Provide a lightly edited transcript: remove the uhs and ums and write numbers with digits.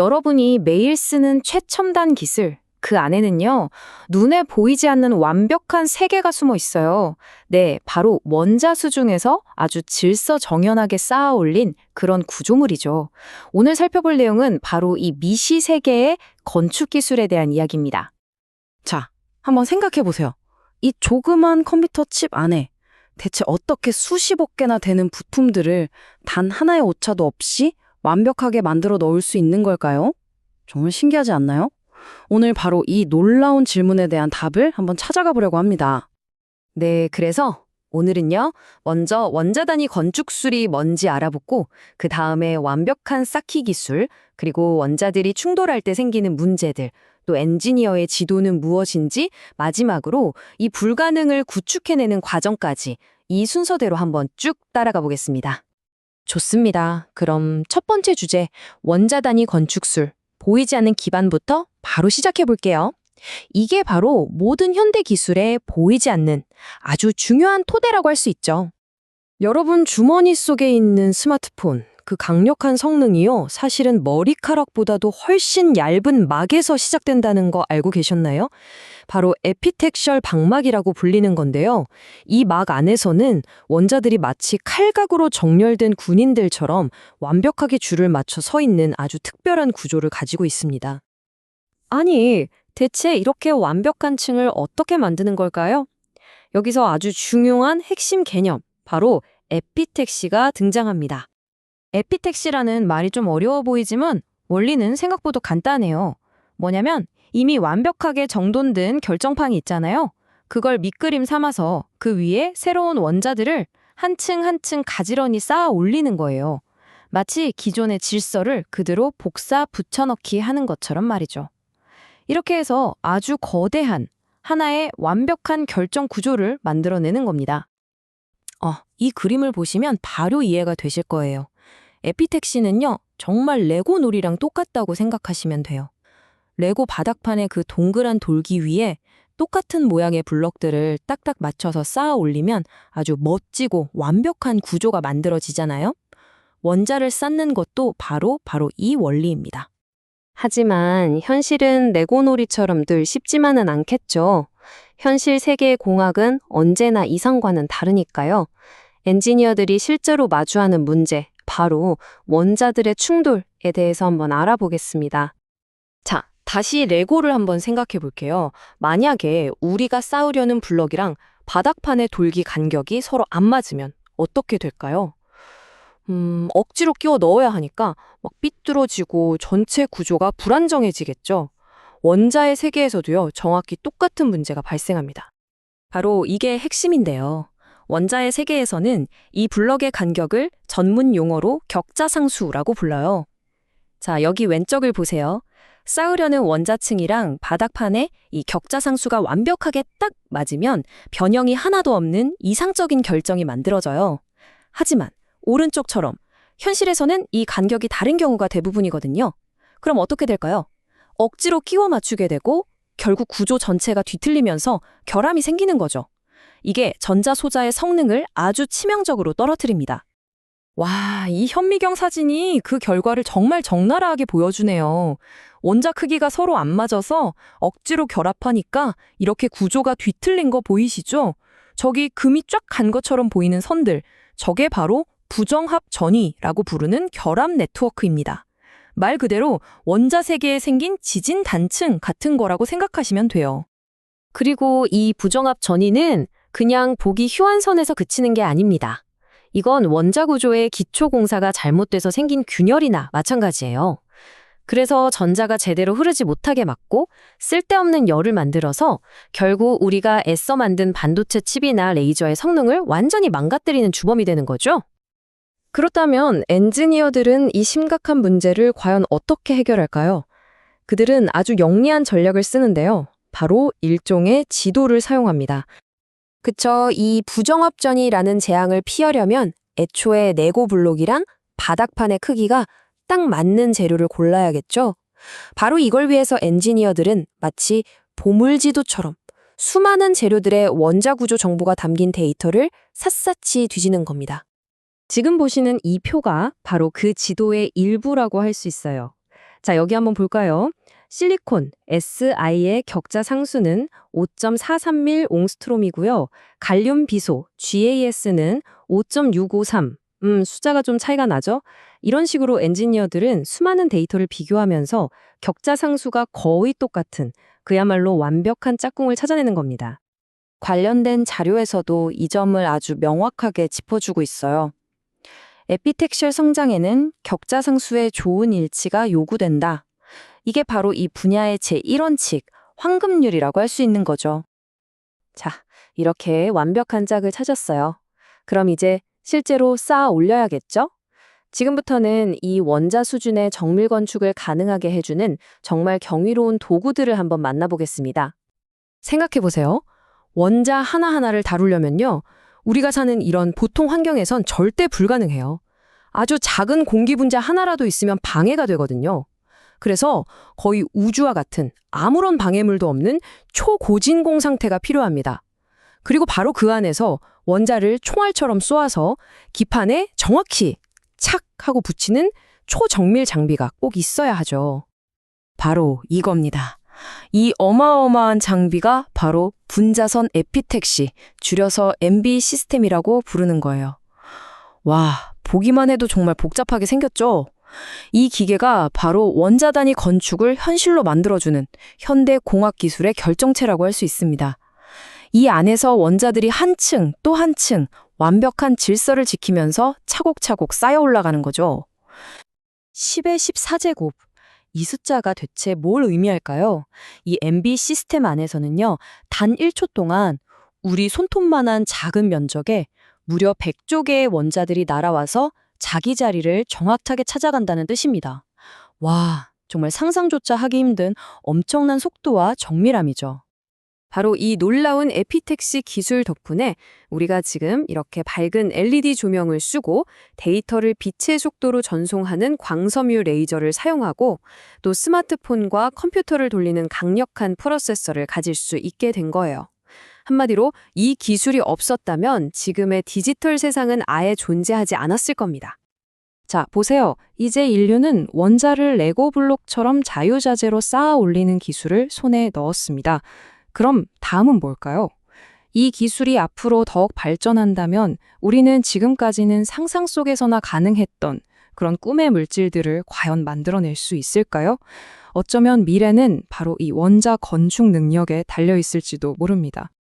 여러분이 매일 쓰는 최첨단 기술, 그 안에는요, 눈에 보이지 않는 완벽한 세계가 숨어 있어요. 네, 바로 원자수 중에서 아주 질서정연하게 쌓아 올린 그런 구조물이죠. 오늘 살펴볼 내용은 바로 이 미시 세계의 건축 기술에 대한 이야기입니다. 자, 한번 생각해 보세요. 이 조그만 컴퓨터 칩 안에 대체 어떻게 수십억 개나 되는 부품들을 단 하나의 오차도 없이 완벽하게 만들어 넣을 수 있는 걸까요? 정말 신기하지 않나요? 오늘 바로 이 놀라운 질문에 대한 답을 한번 찾아가 보려고 합니다. 네, 그래서 오늘은요, 먼저 원자 단위 건축술이 뭔지 알아보고, 그 다음에 완벽한 쌓기 기술, 그리고 원자들이 충돌할 때 생기는 문제들, 또 엔지니어의 지도는 무엇인지, 마지막으로 이 불가능을 구축해내는 과정까지 이 순서대로 한번 쭉 따라가 보겠습니다. 좋습니다. 그럼 첫 번째 주제, 원자 단위 건축술, 보이지 않는 기반부터 바로 시작해 볼게요. 이게 바로 모든 현대 기술에 보이지 않는 아주 중요한 토대라고 할 수 있죠. 여러분 주머니 속에 있는 스마트폰, 그 강력한 성능이요, 사실은 머리카락보다도 훨씬 얇은 막에서 시작된다는 거 알고 계셨나요? 바로 에피텍셜 방막이라고 불리는 건데요. 이 막 안에서는 원자들이 마치 칼각으로 정렬된 군인들처럼 완벽하게 줄을 맞춰 서 있는 아주 특별한 구조를 가지고 있습니다. 아니, 대체 이렇게 완벽한 층을 어떻게 만드는 걸까요? 여기서 아주 중요한 핵심 개념, 바로 에피택시가 등장합니다. 에피택시라는 말이 좀 어려워 보이지만 원리는 생각보다 간단해요. 뭐냐면 이미 완벽하게 정돈된 결정판이 있잖아요. 그걸 밑그림 삼아서 그 위에 새로운 원자들을 한 층 한 층 가지런히 쌓아 올리는 거예요. 마치 기존의 질서를 그대로 복사 붙여넣기 하는 것처럼 말이죠. 이렇게 해서 아주 거대한 하나의 완벽한 결정 구조를 만들어내는 겁니다. 이 그림을 보시면 바로 이해가 되실 거예요. 에피택시는요, 정말 레고 놀이랑 똑같다고 생각하시면 돼요. 레고 바닥판의 그 동그란 돌기 위에 똑같은 모양의 블럭들을 딱딱 맞춰서 쌓아 올리면 아주 멋지고 완벽한 구조가 만들어지잖아요. 원자를 쌓는 것도 바로 이 원리입니다. 하지만 현실은 레고 놀이처럼 늘 쉽지만은 않겠죠. 현실 세계의 공학은 언제나 이상과는 다르니까요. 엔지니어들이 실제로 마주하는 문제, 바로 원자들의 충돌에 대해서 한번 알아보겠습니다. 자, 다시 레고를 한번 생각해 볼게요. 만약에 우리가 쌓으려는 블럭이랑 바닥판의 돌기 간격이 서로 안 맞으면 어떻게 될까요? 억지로 끼워 넣어야 하니까 막 삐뚤어지고 전체 구조가 불안정해지겠죠. 원자의 세계에서도요, 정확히 똑같은 문제가 발생합니다. 바로 이게 핵심인데요. 원자의 세계에서는 이 블럭의 간격을 전문 용어로 격자상수라고 불러요. 자, 여기 왼쪽을 보세요. 쌓으려는 원자층이랑 바닥판에 이 격자상수가 완벽하게 딱 맞으면 변형이 하나도 없는 이상적인 결정이 만들어져요. 하지만 오른쪽처럼 현실에서는 이 간격이 다른 경우가 대부분이거든요. 그럼 어떻게 될까요? 억지로 끼워 맞추게 되고 결국 구조 전체가 뒤틀리면서 결함이 생기는 거죠. 이게 전자소자의 성능을 아주 치명적으로 떨어뜨립니다. 와, 이 현미경 사진이 그 결과를 정말 적나라하게 보여주네요. 원자 크기가 서로 안 맞아서 억지로 결합하니까 이렇게 구조가 뒤틀린 거 보이시죠? 저기 금이 쫙 간 것처럼 보이는 선들, 저게 바로 부정합 전위라고 부르는 결합 네트워크입니다. 말 그대로 원자 세계에 생긴 지진 단층 같은 거라고 생각하시면 돼요. 그리고 이 부정합 전위는 그냥 보기 휴한 선에서 그치는 게 아닙니다. 이건 원자 구조의 기초 공사가 잘못돼서 생긴 균열이나 마찬가지예요. 그래서 전자가 제대로 흐르지 못하게 막고 쓸데없는 열을 만들어서 결국 우리가 애써 만든 반도체 칩이나 레이저의 성능을 완전히 망가뜨리는 주범이 되는 거죠. 그렇다면 엔지니어들은 이 심각한 문제를 과연 어떻게 해결할까요? 그들은 아주 영리한 전략을 쓰는데요. 바로 일종의 지도를 사용합니다. 그쵸, 이 부정합전이라는 재앙을 피하려면 애초에 레고 블록이랑 바닥판의 크기가 딱 맞는 재료를 골라야겠죠. 바로 이걸 위해서 엔지니어들은 마치 보물지도처럼 수많은 재료들의 원자 구조 정보가 담긴 데이터를 샅샅이 뒤지는 겁니다. 지금 보시는 이 표가 바로 그 지도의 일부라고 할 수 있어요. 자, 여기 한번 볼까요? 실리콘 SI의 격자 상수는 5.431 옹스트롬이고요. 갈륨 비소 GAS는 5.653. 숫자가 좀 차이가 나죠? 이런 식으로 엔지니어들은 수많은 데이터를 비교하면서 격자 상수가 거의 똑같은 그야말로 완벽한 짝꿍을 찾아내는 겁니다. 관련된 자료에서도 이 점을 아주 명확하게 짚어주고 있어요. 에피텍셜 성장에는 격자 상수의 좋은 일치가 요구된다. 이게 바로 이 분야의 제1원칙, 황금률이라고 할 수 있는 거죠. 자, 이렇게 완벽한 짝을 찾았어요. 그럼 이제 실제로 쌓아 올려야겠죠? 지금부터는 이 원자 수준의 정밀 건축을 가능하게 해주는 정말 경이로운 도구들을 한번 만나보겠습니다. 생각해보세요. 원자 하나하나를 다루려면요. 우리가 사는 이런 보통 환경에선 절대 불가능해요. 아주 작은 공기 분자 하나라도 있으면 방해가 되거든요. 그래서 거의 우주와 같은 아무런 방해물도 없는 초고진공 상태가 필요합니다. 그리고 바로 그 안에서 원자를 총알처럼 쏘아서 기판에 정확히 착 하고 붙이는 초정밀 장비가 꼭 있어야 하죠. 바로 이겁니다. 이 어마어마한 장비가 바로 분자선 에피텍시, 줄여서 MB 시스템이라고 부르는 거예요. 와, 보기만 해도 정말 복잡하게 생겼죠? 이 기계가 바로 원자 단위 건축을 현실로 만들어주는 현대 공학 기술의 결정체라고 할 수 있습니다. 이 안에서 원자들이 한 층 또 한 층 완벽한 질서를 지키면서 차곡차곡 쌓여 올라가는 거죠. 10의 14제곱. 이 숫자가 대체 뭘 의미할까요? 이 MB 시스템 안에서는요, 단 1초 동안 우리 손톱만한 작은 면적에 무려 100조 개의 원자들이 날아와서 자기 자리를 정확하게 찾아간다는 뜻입니다. 와, 정말 상상조차 하기 힘든 엄청난 속도와 정밀함이죠. 바로 이 놀라운 에피텍시 기술 덕분에 우리가 지금 이렇게 밝은 LED 조명을 쓰고 데이터를 빛의 속도로 전송하는 광섬유 레이저를 사용하고 또 스마트폰과 컴퓨터를 돌리는 강력한 프로세서를 가질 수 있게 된 거예요. 한마디로 이 기술이 없었다면 지금의 디지털 세상은 아예 존재하지 않았을 겁니다. 자, 보세요. 이제 인류는 원자를 레고 블록처럼 자유자재로 쌓아 올리는 기술을 손에 넣었습니다. 그럼 다음은 뭘까요? 이 기술이 앞으로 더욱 발전한다면 우리는 지금까지는 상상 속에서나 가능했던 그런 꿈의 물질들을 과연 만들어낼 수 있을까요? 어쩌면 미래는 바로 이 원자 건축 능력에 달려 있을지도 모릅니다.